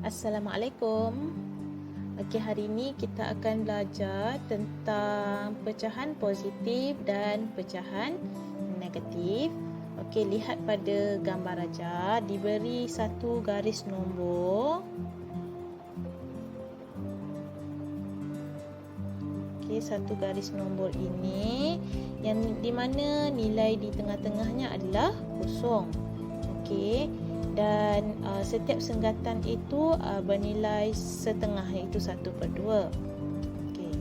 Assalamualaikum. Okey, hari ini kita akan belajar tentang pecahan positif dan pecahan negatif. Okey, lihat pada gambar aja, diberi satu garis nombor. Okey, satu garis nombor ini yang di mana nilai di tengah-tengahnya adalah kosong. Okey. Dan setiap senggatan itu bernilai setengah, iaitu 1/2. Okey.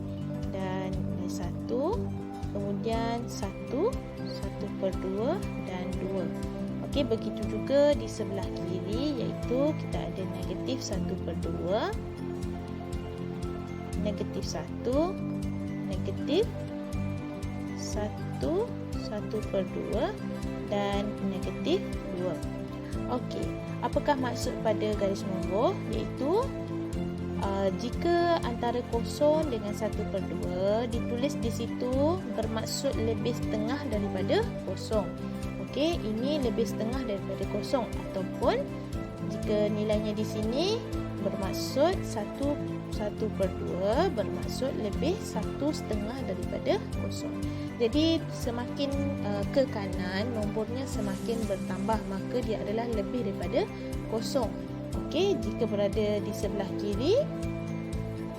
Dan nilai 1, kemudian 1, 1/2 dan 2. Okey, begitu juga di sebelah kiri, iaitu kita ada negatif 1/2, negatif 1, negatif 1, 1/2 dan negatif 2. Okey, apakah maksud pada garis nombor? Iaitu jika antara kosong dengan 1/2 ditulis di situ bermaksud lebih setengah daripada kosong. Okey, ini lebih setengah daripada kosong, ataupun jika nilainya di sini bermaksud 1/2 bermaksud lebih 1/2 daripada kosong. Jadi semakin ke kanan nombornya semakin bertambah, maka dia adalah lebih daripada kosong. Okey, jika berada di sebelah kiri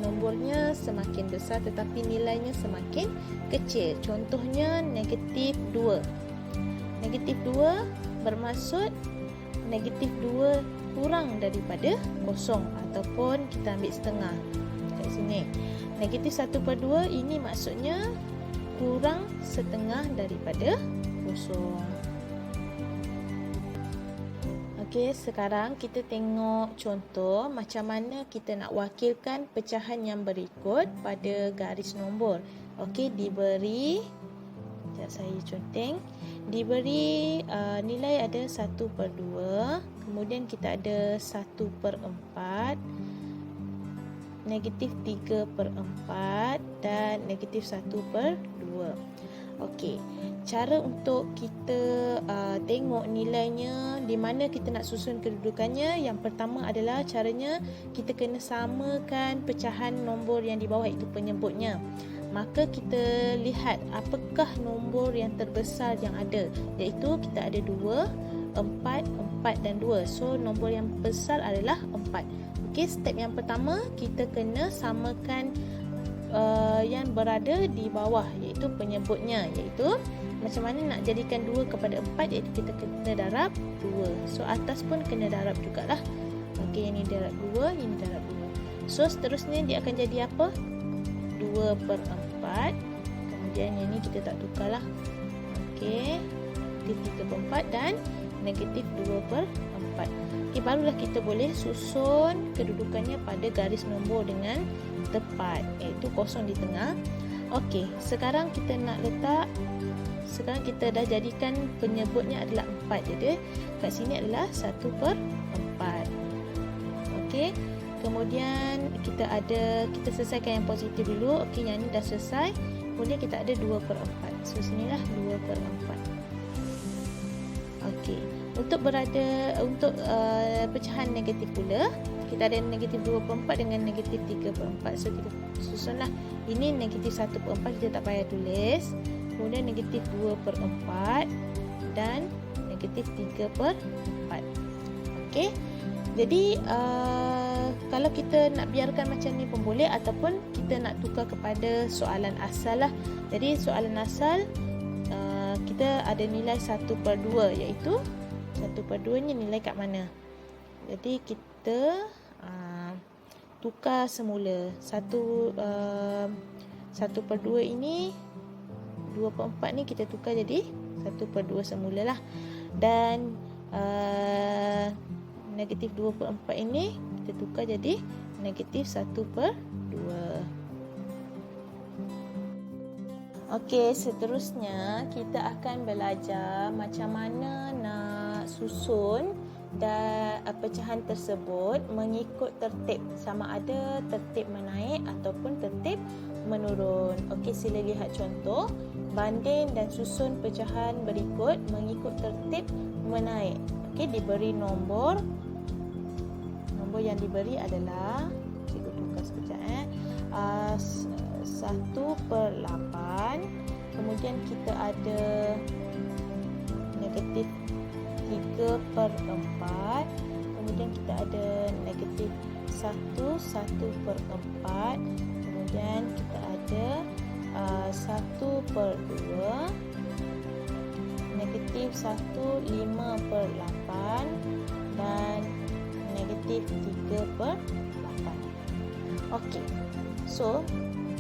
nombornya semakin besar tetapi nilainya semakin kecil. Contohnya negatif 2. Negatif 2 bermaksud negatif 2 kurang daripada kosong, ataupun kita ambil setengah kat sini. Negatif 1/2 ini maksudnya kurang setengah daripada kosong. Okey, sekarang kita tengok contoh macam mana kita nak wakilkan pecahan yang berikut pada garis nombor. Okey, diberi, sekejap saya conteng. Diberi nilai ada 1/2, kemudian kita ada 1/4, negatif 3/4 dan negatif 1/2. Okey, cara untuk kita tengok nilainya, di mana kita nak susun kedudukannya, yang pertama adalah caranya kita kena samakan pecahan nombor yang di bawah, itu penyebutnya. Maka kita lihat apakah nombor yang terbesar yang ada, iaitu kita ada 2, 4, 4 dan 2. So nombor yang besar adalah 4. Okey, step yang pertama kita kena samakan yang berada di bawah, iaitu penyebutnya, iaitu macam mana nak jadikan 2 kepada 4, iaitu kita kena darab 2. So atas pun kena darab jugalah. Okey, ini darab 2, ini darab 2. So seterusnya dia akan jadi apa? 2/4. Kemudian yang ni kita tak tukarlah. Okey, negatif 3/4 dan negatif 2/4. Okey, barulah kita boleh susun kedudukannya pada garis nombor dengan tepat, iaitu kosong di tengah. Okey, sekarang kita nak letak, sekarang kita dah jadikan penyebutnya adalah 4. Jadi kat sini adalah 1/4. Okey, kemudian kita selesaikan yang positif dulu. Okey, yang ni dah selesai. Kemudian kita ada 2/4. So sinilah 2/4. Okey, untuk pecahan negatif pula, kita ada negatif 2/4 dengan negatif 3/4. So kita susunlah. Ini negatif 1/4, kita tak payah tulis. Kemudian negatif 2/4 dan negatif 3/4. Okey, jadi kalau kita nak biarkan macam ni pun boleh, ataupun kita nak tukar kepada soalan asal lah. Jadi soalan asal kita ada nilai 1/2, iaitu 1/2 ni nilai kat mana. Jadi kita tukar semula. 1/2 ini, 2/4 ni kita tukar jadi 1/2 semulalah. Dan negatif 2/4 ini kita tukar jadi negatif 1/2. Okey, seterusnya kita akan belajar macam mana nak susun dan pecahan tersebut mengikut tertib, sama ada tertib menaik ataupun tertib menurun. Okey, sila lihat contoh. Banding dan susun pecahan berikut mengikut tertib menaik. Okey, diberi nombor nombor yang diberi adalah, cikgu tukar sekejap 1/8. Kemudian kita ada negatif 3/4. Kemudian kita ada negatif 1/4. Kemudian kita ada 1/2, negatif 1/5/8 dan negatif 3/8. Okey, so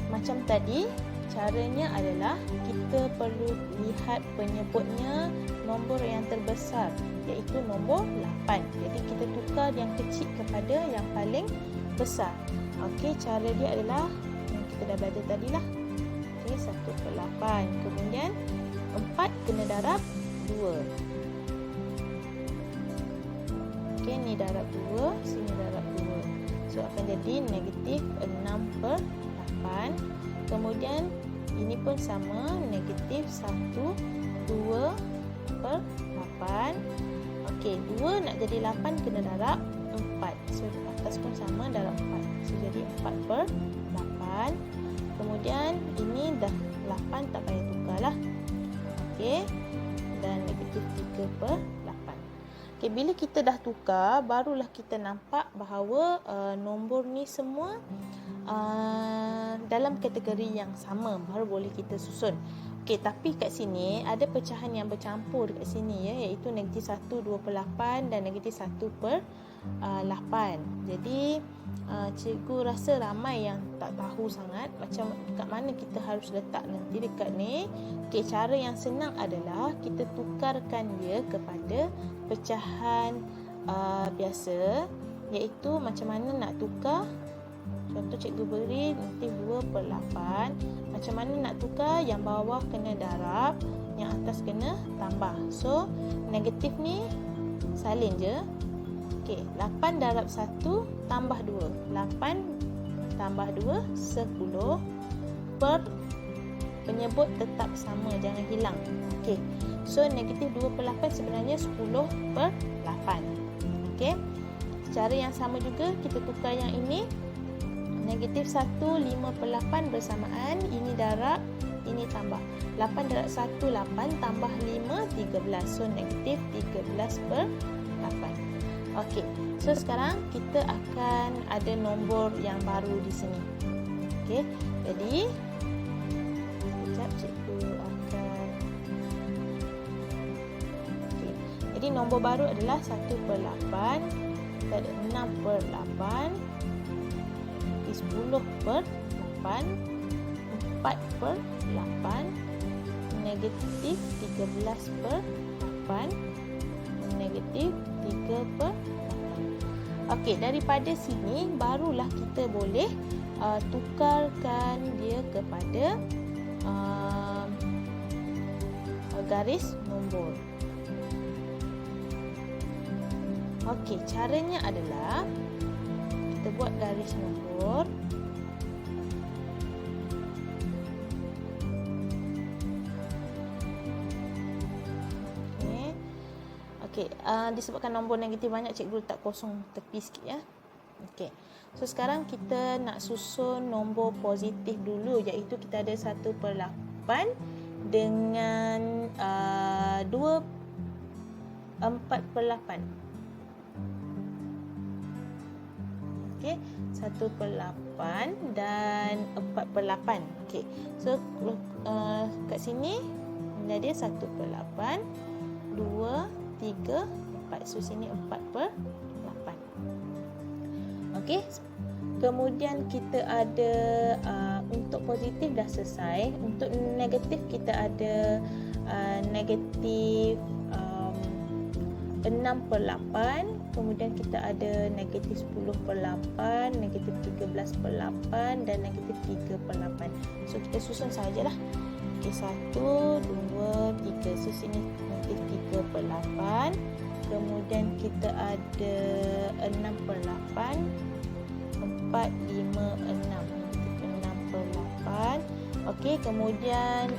macam tadi, caranya adalah kita perlu lihat penyebutnya nombor yang terbesar, iaitu nombor 8. Jadi kita tukar yang kecil kepada yang paling besar. Okey, cara dia adalah yang kita dah belajar tadilah. Okey, 1/8. Kemudian 4 kena darab 2. Okey, ni darab 2, sini darab 2. So akan jadi negatif 6/8. Kemudian ini pun sama, negatif 1/2/8. Okey, 2 nak jadi 8 kena darab 4. So atas pun sama, darab 4. So jadi 4/8. Kemudian ini dah 8, tak payah tukar lah. Okey, dan negatif 3/8. Okey, bila kita dah tukar, barulah kita nampak bahawa nombor ni semua dalam kategori yang sama, baru boleh kita susun. Okey, tapi kat sini ada pecahan yang bercampur kat sini ya, iaitu negatif 1/2/8 dan negatif 1/8. Jadi cikgu rasa ramai yang tak tahu sangat macam kat mana kita harus letak nanti dekat ni. Okey, cara yang senang adalah kita tukarkan dia kepada pecahan biasa, iaitu macam mana nak tukar. Contoh cikgu beri negatif 2/8. Macam mana nak tukar, yang bawah kena darab, yang atas kena tambah. So negatif ni salin je. Okey, 8 darab 1 tambah 2. 8 tambah 2, 10. Per penyebut tetap sama, jangan hilang. Okey, so negatif 2/8 sebenarnya 10/8. Okey, cara yang sama juga kita tukar yang ini. Negatif 1/5/8 bersamaan, ini darab, ini tambah. 8 darab 1, 8 tambah 5, 13. So negatif 13/8. Okey, so sekarang kita akan ada nombor yang baru di sini. Okey, jadi sekejap cikgu akan. Okey, jadi nombor baru adalah 1/8. Kita ada 6/8, 10/8, 4/8, negatif 13/8, negatif 3/8. Okey, daripada sini barulah kita boleh tukarkan dia kepada garis nombor. Okey, caranya adalah kita buat garis nombor. Okey, disebabkan nombor negatif banyak, cikgu letak kosong tepi sikit ya. Okey, so sekarang kita nak susun nombor positif dulu, iaitu kita ada 1/8 dengan 4/8. Okey, 1/8 dan 4/8. Okey, so kat sini menjadi 1/8, 2, 3, 4. So sini 4/8. Okey, kemudian kita ada untuk positif dah selesai. Untuk negatif kita ada negatif 6/8. Kemudian kita ada negatif 10/8, negatif 13/8 dan negatif 3/8. So kita susun sajalah. Okey, 1, 2, 3. So sini negatif 3/8. Kemudian kita ada 6/8, 4, 5, 6. Negatif 6/8. Okey, kemudian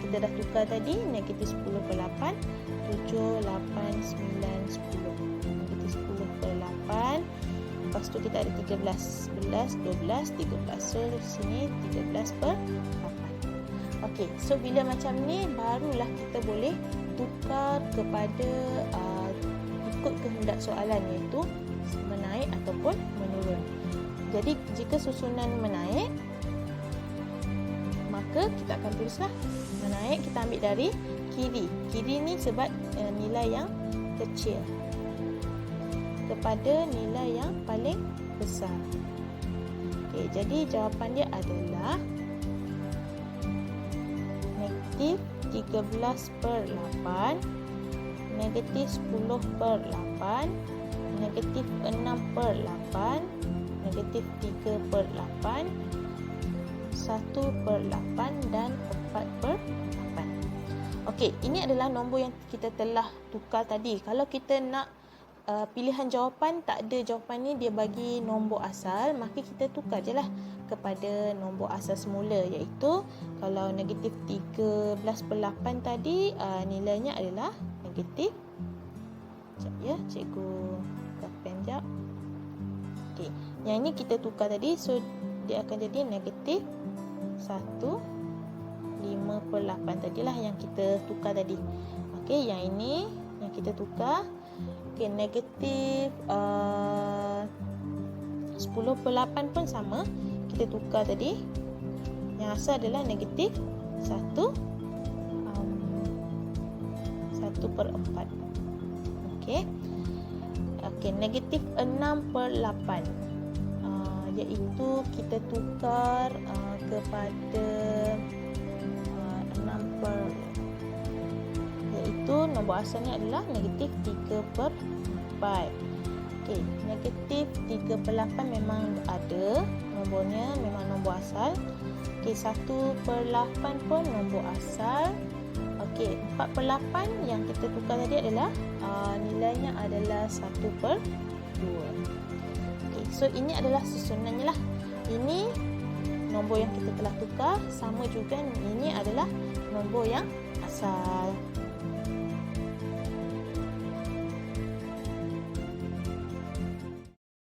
kita dah tukar tadi, negatif 10/8, 7, 8, 9, 10. Negatif 10/8. lepas tu kita ada 13, 11, 12, 13. So sini 13 per 8. Okey, so bila macam ni barulah kita boleh tukar kepada ikut kehendak soalan, iaitu menaik ataupun menurun. Jadi jika susunan menaik, maka kita akan tulislah menaik, kita ambil dari kiri. Kiri ni sebab nilai yang kecil kepada nilai yang paling besar. Okey, jadi jawapan dia adalah negatif 13 per 8, negatif 10 per 8, negatif 6 per 8, negatif 3 per 8, 1 per 8 dan 4 per 8. Okey, ini adalah nombor yang kita telah tukar tadi. Kalau kita nak pilihan jawapan, tak ada jawapan ni, dia bagi nombor asal, maka kita tukar je lah kepada nombor asal semula, iaitu kalau negatif 13 per 8 tadi nilainya adalah negatif, sekejap ya, cikgu buka pen sekejap. Okey, yang ini kita tukar tadi, so dia akan jadi negatif 1, 5 per 8 tadilah yang kita tukar tadi. Okey, yang ini yang kita tukar. Okey, negatif 10 per 8 pun sama, kita tukar tadi. Yang asal adalah negatif 1 per 4. Okey. Okey, negatif 6 per 8. Iaitu kita tukar kepada 6 per, iaitu nombor asalnya adalah negatif 3 per 4. Okey, negatif 3 per 8 memang ada nombornya, memang nombor asal. Okey, 1 per 8 pun nombor asal. Okey, 4 per 8 yang kita tukar tadi adalah nilainya adalah 1 per 2. Okey, so ini adalah susunannya lah. Ini nombor yang kita telah tukar, sama juga ini adalah nombor yang asal.